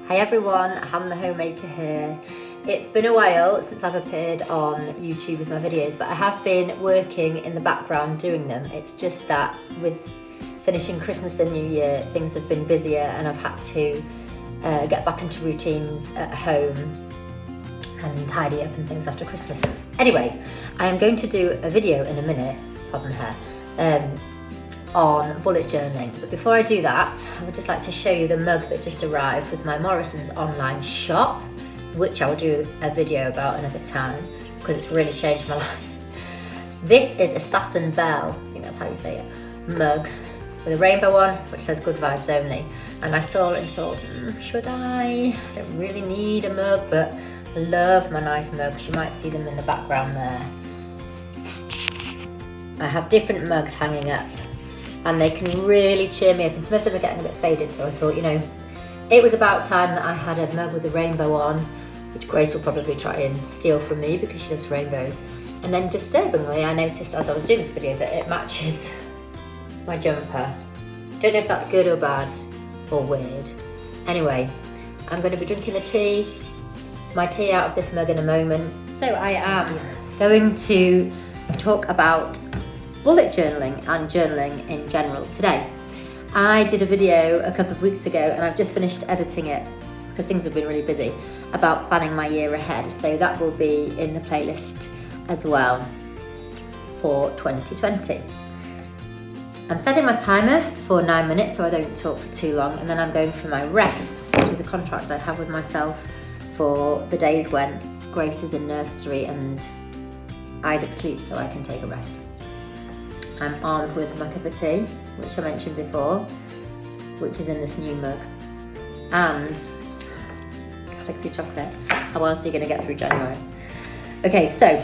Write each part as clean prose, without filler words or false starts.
Hi everyone, Hannah the Homemaker here. It's been a while since I've appeared on YouTube with my videos, but I have been working in the background doing them. It's just that with finishing Christmas and New Year, things have been busier and I've had to get back into routines at home and tidy up and things after Christmas. Anyway, I am going to do a video in a minute, pardon the hair, on bullet journaling. But before I do that, I would just like to show you the mug that just arrived with my Morrisons online shop, which I'll do a video about another time because it's really changed my life. This is a Sass & Belle, I think that's how you say it, mug with a rainbow on, which says good vibes only. And I saw it and thought, should I? I don't really need a mug, but I love my nice mugs. You might see them in the background there. I have different mugs hanging up and they can really cheer me up, and some of them are getting a bit faded, so I thought, you know, it was about time that I had a mug with a rainbow on, which Grace will probably try and steal from me because she loves rainbows. And then disturbingly, I noticed as I was doing this video that it matches my jumper. Don't know if that's good or bad or weird. Anyway, I'm going to be drinking my tea out of this mug in a moment. So I am going to talk about bullet journaling and journaling in general today. I did a video a couple of weeks ago and I've just finished editing it because things have been really busy about planning my year ahead. So that will be in the playlist as well for 2020. I'm setting my timer for 9 minutes so I don't talk for too long, and then I'm going for my rest, which is a contract I have with myself for the days when Grace is in nursery and Isaac sleeps so I can take a rest. I'm armed with my cup of tea, which I mentioned before, which is in this new mug, and Galaxy chocolate. How else are you going to get through January? Okay, so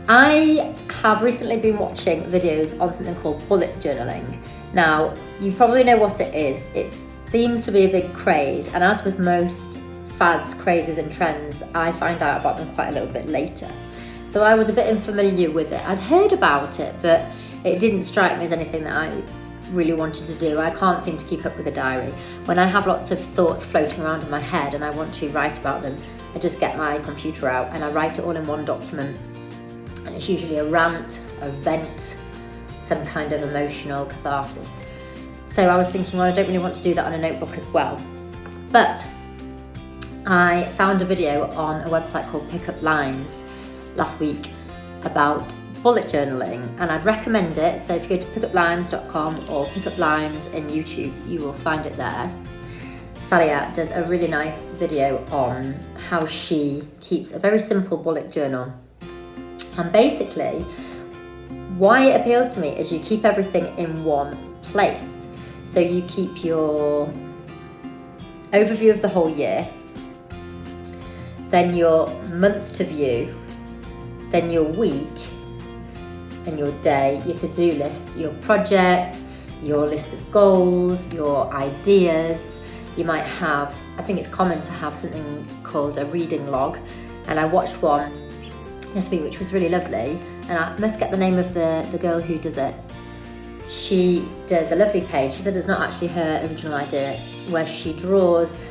I have recently been watching videos on something called bullet journaling. Now, you probably know what it is. It seems to be a big craze, and as with most fads, crazes and trends, I find out about them quite a little bit later. So I was a bit unfamiliar with it. I'd heard about it, but it didn't strike me as anything that I really wanted to do. I can't seem to keep up with a diary. When I have lots of thoughts floating around in my head and I want to write about them, I just get my computer out and I write it all in one document. And it's usually a rant, a vent, some kind of emotional catharsis. So I was thinking, well, I don't really want to do that on a notebook as well. But I found a video on a website called Pick Up Lines last week about bullet journaling, and I'd recommend it. So if you go to pickuplines.com or Pick Up Lines in YouTube, you will find it there. Salia does a really nice video on how she keeps a very simple bullet journal. And basically, why it appeals to me is you keep everything in one place. So you keep your overview of the whole year, then your month to view, then your week and your day, your to-do lists, your projects, your list of goals, your ideas. You might have, I think it's common to have something called a reading log, and I watched one this week which was really lovely, and I must get the name of the girl who does it. She does a lovely page. She said it's not actually her original idea, where she draws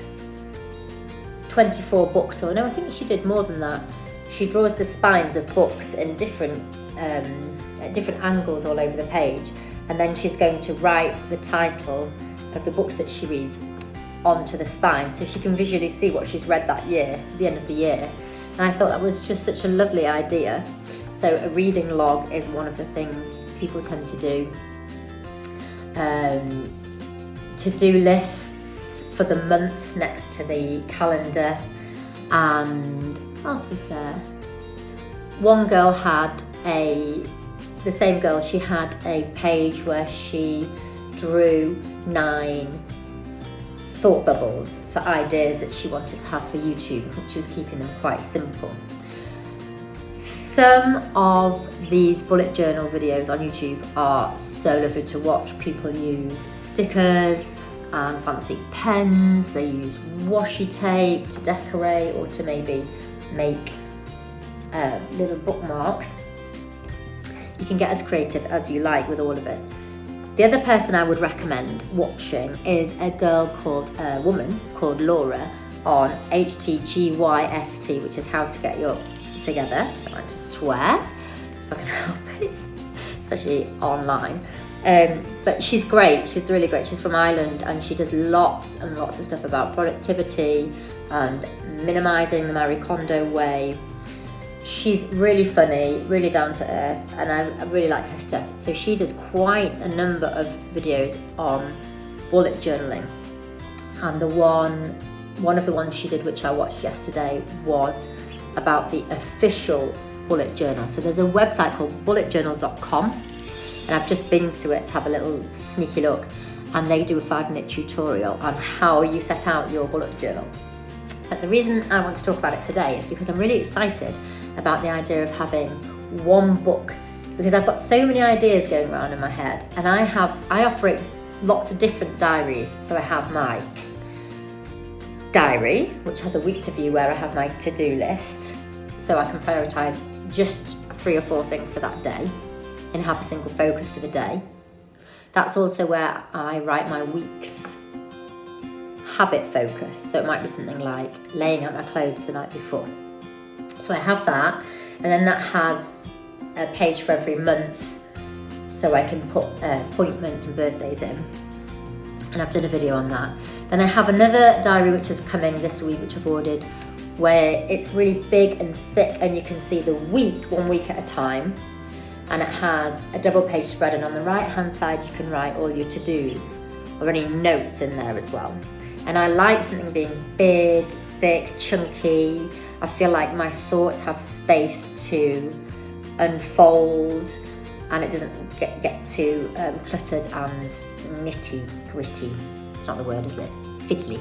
24 books, or no, I think she did more than that. She draws the spines of books in different at different angles all over the page, and then she's going to write the title of the books that she reads onto the spine so she can visually see what she's read that year, at the end of the year. And I thought that was just such a lovely idea. So a reading log is one of the things people tend to do. To-do lists for the month next to the calendar, and what else was there? One girl had the same girl, she had a page where she drew 9 thought bubbles for ideas that she wanted to have for YouTube, which was keeping them quite simple. Some of these bullet journal videos on YouTube are so lovely to watch. People use stickers and fancy pens, they use washi tape to decorate or to maybe make little bookmarks. You can get as creative as you like with all of it. The other person I would recommend watching is a woman called Laura on HTGYST, which is How to Get Your Together. I don't like to swear, if I can help it, especially online. But she's great, she's really great. She's from Ireland and she does lots and lots of stuff about productivity and minimising the Marie Kondo way. She's really funny, really down to earth, and I really like her stuff. So she does quite a number of videos on bullet journaling. And one of the ones she did, which I watched yesterday, was about the official bullet journal. So there's a website called bulletjournal.com, and I've just been to it to have a little sneaky look, and they do a 5-minute tutorial on how you set out your bullet journal. But the reason I want to talk about it today is because I'm really excited about the idea of having one book, because I've got so many ideas going around in my head, and I operate with lots of different diaries. So I have my diary, which has a week to view where I have my to-do list, so I can prioritise just 3 or 4 things for that day and have a single focus for the day. That's also where I write my week's habit focus, so it might be something like laying out my clothes the night before. So I have that, and then that has a page for every month, so I can put appointments and birthdays in, and I've done a video on that. Then I have another diary which is coming this week, which I've ordered, where it's really big and thick and you can see the week, 1 week at a time, and it has a double page spread, and on the right hand side you can write all your to-dos or any notes in there as well. And I like something being big, thick, chunky. I feel like my thoughts have space to unfold, and it doesn't get too cluttered and nitty gritty. It's not the word, is it? Fiddly.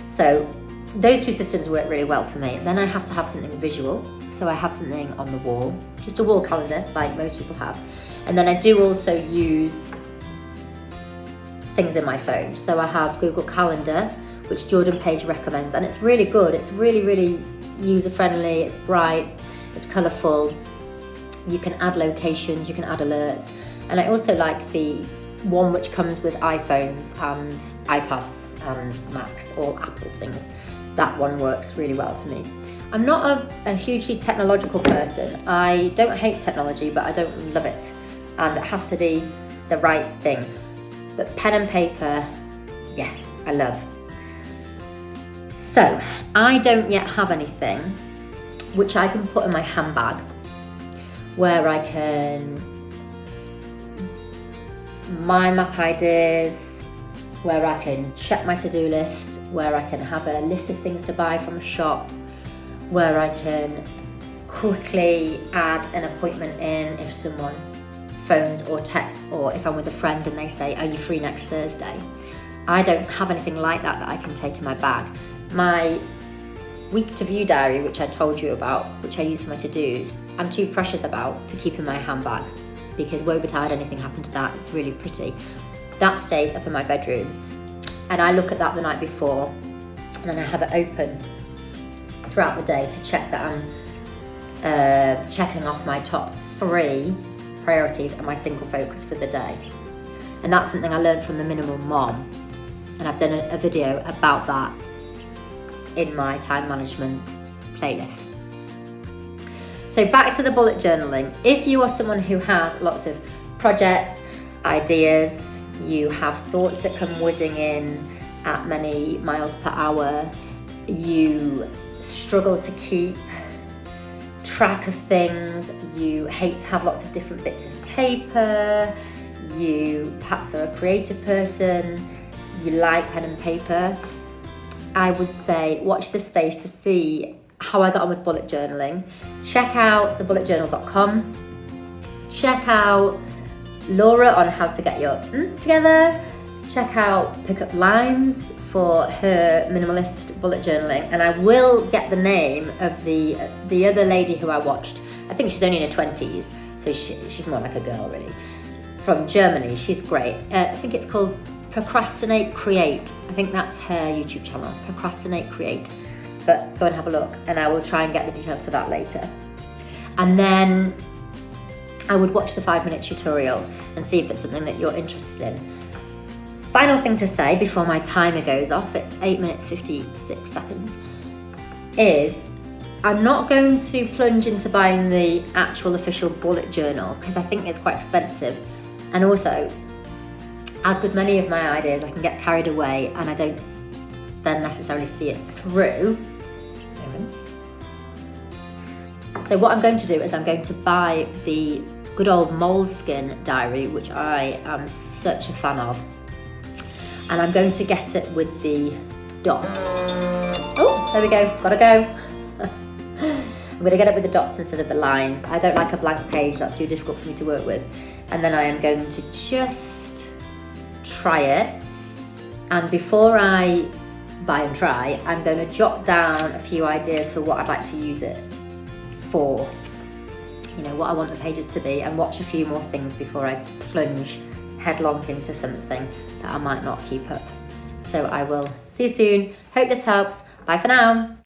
So those 2 systems work really well for me. Then I have to have something visual. So I have something on the wall, just a wall calendar like most people have. And then I do also use things in my phone. So I have Google Calendar, which Jordan Page recommends, and it's really good. It's really, really user-friendly, it's bright, it's colourful. You can add locations, you can add alerts. And I also like the one which comes with iPhones and iPads and Macs, all Apple things. That one works really well for me. I'm not a hugely technological person. I don't hate technology, but I don't love it. And it has to be the right thing. But pen and paper, yeah, I love. So I don't yet have anything which I can put in my handbag where I can mind map ideas, where I can check my to-do list, where I can have a list of things to buy from a shop, where I can quickly add an appointment in if someone phones or texts, or if I'm with a friend and they say, are you free next Thursday? I don't have anything like that I can take in my bag. My week to view diary, which I told you about, which I use for my to-dos, I'm too precious about to keep in my handbag, because woe betide anything happened to that. It's really pretty. That stays up in my bedroom, and I look at that the night before, and then I have it open throughout the day to check that I'm checking off my top 3 priorities and my single focus for the day. And that's something I learned from the Minimal Mom, and I've done a video about that in my time management playlist. So back to the bullet journaling. If you are someone who has lots of projects, ideas, you have thoughts that come whizzing in at many miles per hour, you struggle to keep track of things, you hate to have lots of different bits of paper, you perhaps are a creative person, you like pen and paper, I would say watch this space to see how I got on with bullet journaling. Check out thebulletjournal.com. Check out Laura on how to get your together. Check out Pick Up Lines for her minimalist bullet journaling, and I will get the name of the other lady who I watched. I think she's only in her 20s, so she's more like a girl really. From Germany, she's great. I think it's called Procrastinate Create. I think that's her YouTube channel, Procrastinate Create. But go and have a look, and I will try and get the details for that later. And then I would watch the 5-minute tutorial and see if it's something that you're interested in. Final thing to say before my timer goes off, it's 8 minutes 56 seconds, is I'm not going to plunge into buying the actual official bullet journal because I think it's quite expensive. And also, as with many of my ideas, I can get carried away and I don't then necessarily see it through. So what I'm going to do is I'm going to buy the good old Moleskine diary, which I am such a fan of. And I'm going to get it with the dots. Oh, there we go, gotta go. I'm gonna get it with the dots instead of the lines. I don't like a blank page, that's too difficult for me to work with. And then I am going to just try it. And before I buy and try, I'm going to jot down a few ideas for what I'd like to use it for. You know, what I want the pages to be, and watch a few more things before I plunge headlong into something that I might not keep up. So I will see you soon. Hope this helps. Bye for now.